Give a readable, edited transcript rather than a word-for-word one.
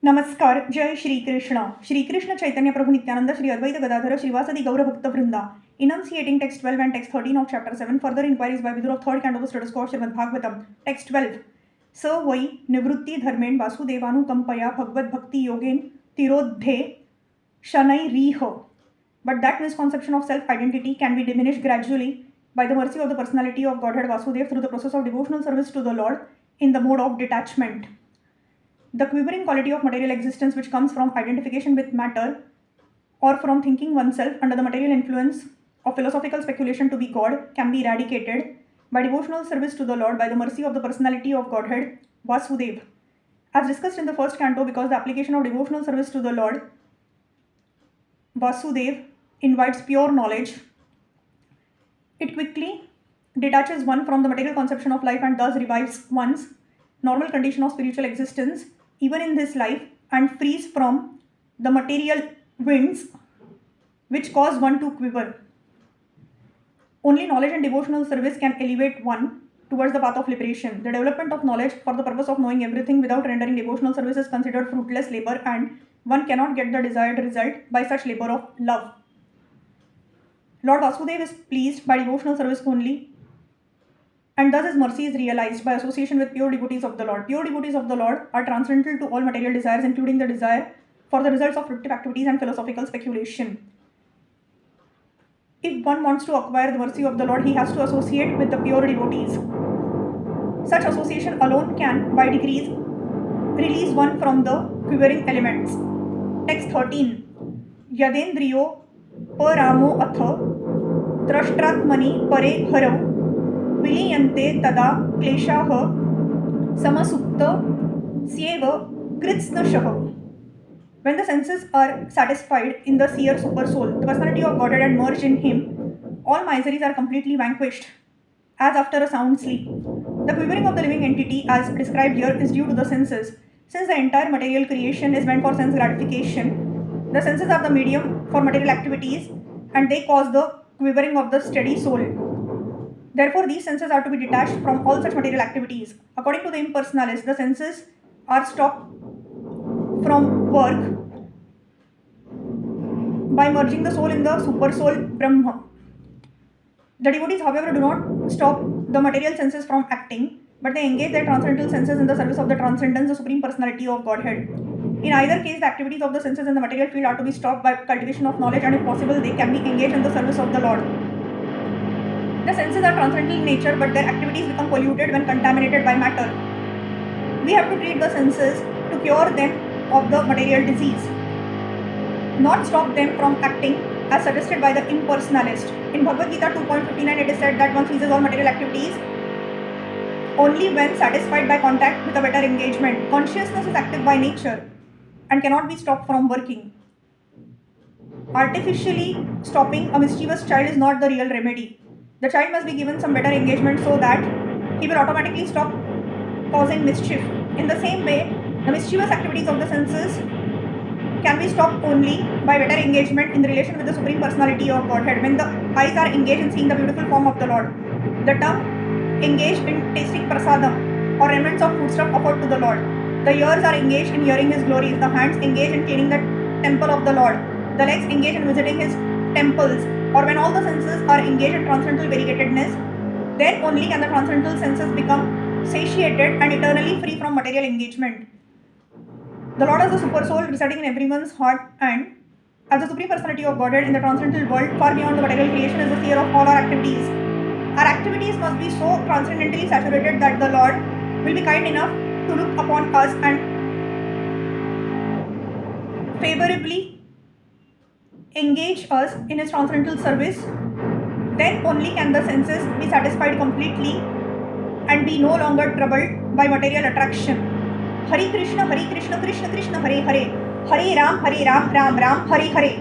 नमस्कार. जय श्रीकृष्ण. श्रीकृष्ण चैतन्य प्रभु नित्यानंद श्री अद्वैत गदाधर श्रीवासदि गौरभक्त वृंदा. Enunciating text 12 and text 13 of chapter 7. Further inquiries by Vidura of third canto of the status quo Srimad Bhagavatam. Text 12. स वै निवृत्ति धर्मेण वासुदेवानुकंपया भगवत भक्ति योगेन तिरोद्धे शनैरीह. But that misconception of self-identity can be diminished gradually by the mercy of the personality of Godhead Vasudev through the process of devotional service to the Lord in the mode of detachment. The quivering quality of material existence which comes from identification with matter or from thinking oneself under the material influence of philosophical speculation to be God can be eradicated by devotional service to the Lord by the mercy of the personality of Godhead Vasudev. As discussed in the first canto, because the application of devotional service to the Lord Vasudev invites pure knowledge, it quickly detaches one from the material conception of life and thus revives one's normal condition of spiritual existence even in this life and frees from the material winds which cause one to quiver. Only knowledge and devotional service can elevate one towards the path of liberation. The development of knowledge for the purpose of knowing everything without rendering devotional service is considered fruitless labor, and one cannot get the desired result by such labor of love. Lord Vasudev is pleased by devotional service only, and thus his mercy is realized by association with pure devotees of the Lord. Pure devotees of the Lord are transcendental to all material desires, including the desire for the results of fruitive activities and philosophical speculation. If one wants to acquire the mercy of the Lord, he has to associate with the pure devotees. Such association alone can, by degrees, release one from the quivering elements. Text 13. Yadendriyo paramo atha drashtratmani pare harav विलीयन्ते तदा क्लेशाः samasuptasyev kritsnashah. When the senses are satisfied in the seer super soul, the personality of Godhead and merged in him, all miseries are completely vanquished, as after a sound sleep. The quivering of the living entity, as described here, is due to the senses. Since the entire material creation is meant for sense gratification, the senses are the medium for material activities, and they cause the quivering of the steady soul. Therefore, these senses are to be detached from all such material activities. According to the impersonalists, the senses are stopped from work by merging the soul in the super soul Brahma. The devotees, however, do not stop the material senses from acting, but they engage their transcendental senses in the service of the transcendence, the supreme personality of Godhead. In either case, the activities of the senses in the material field are to be stopped by cultivation of knowledge, and if possible, they can be engaged in the service of the Lord. The senses are transcendental in nature, but their activities become polluted when contaminated by matter. We have to treat the senses to cure them of the material disease, not stop them from acting as suggested by the impersonalist. In Bhagavad Gita 2.59, it is said that one ceases all material activities only when satisfied by contact with a better engagement. Consciousness is active by nature and cannot be stopped from working. Artificially stopping a mischievous child is not the real remedy. The child must be given some better engagement so that he will automatically stop causing mischief. In the same way, the mischievous activities of the senses can be stopped only by better engagement in relation with the Supreme Personality of Godhead. When the eyes are engaged in seeing the beautiful form of the Lord, the tongue engaged in tasting prasadam or remnants of foodstuff offered to the Lord, the ears are engaged in hearing His glories, the hands engaged in cleaning the temple of the Lord, the legs engaged in visiting His temples, or when all the senses are engaged in transcendental variegatedness, then only can the transcendental senses become satiated and eternally free from material engagement. The Lord as the super soul residing in everyone's heart, and as the supreme personality of Godhead in the transcendental world far beyond the material creation, is the seer of all our activities. Our activities must be so transcendentally saturated that the Lord will be kind enough to look upon us and favorably engage us in his transcendental service. Then only can the senses be satisfied completely and be no longer troubled by material attraction. Hare Krishna, Krishna Krishna, Hare Hare, Hare Ram, Ram Ram, Hare Hare.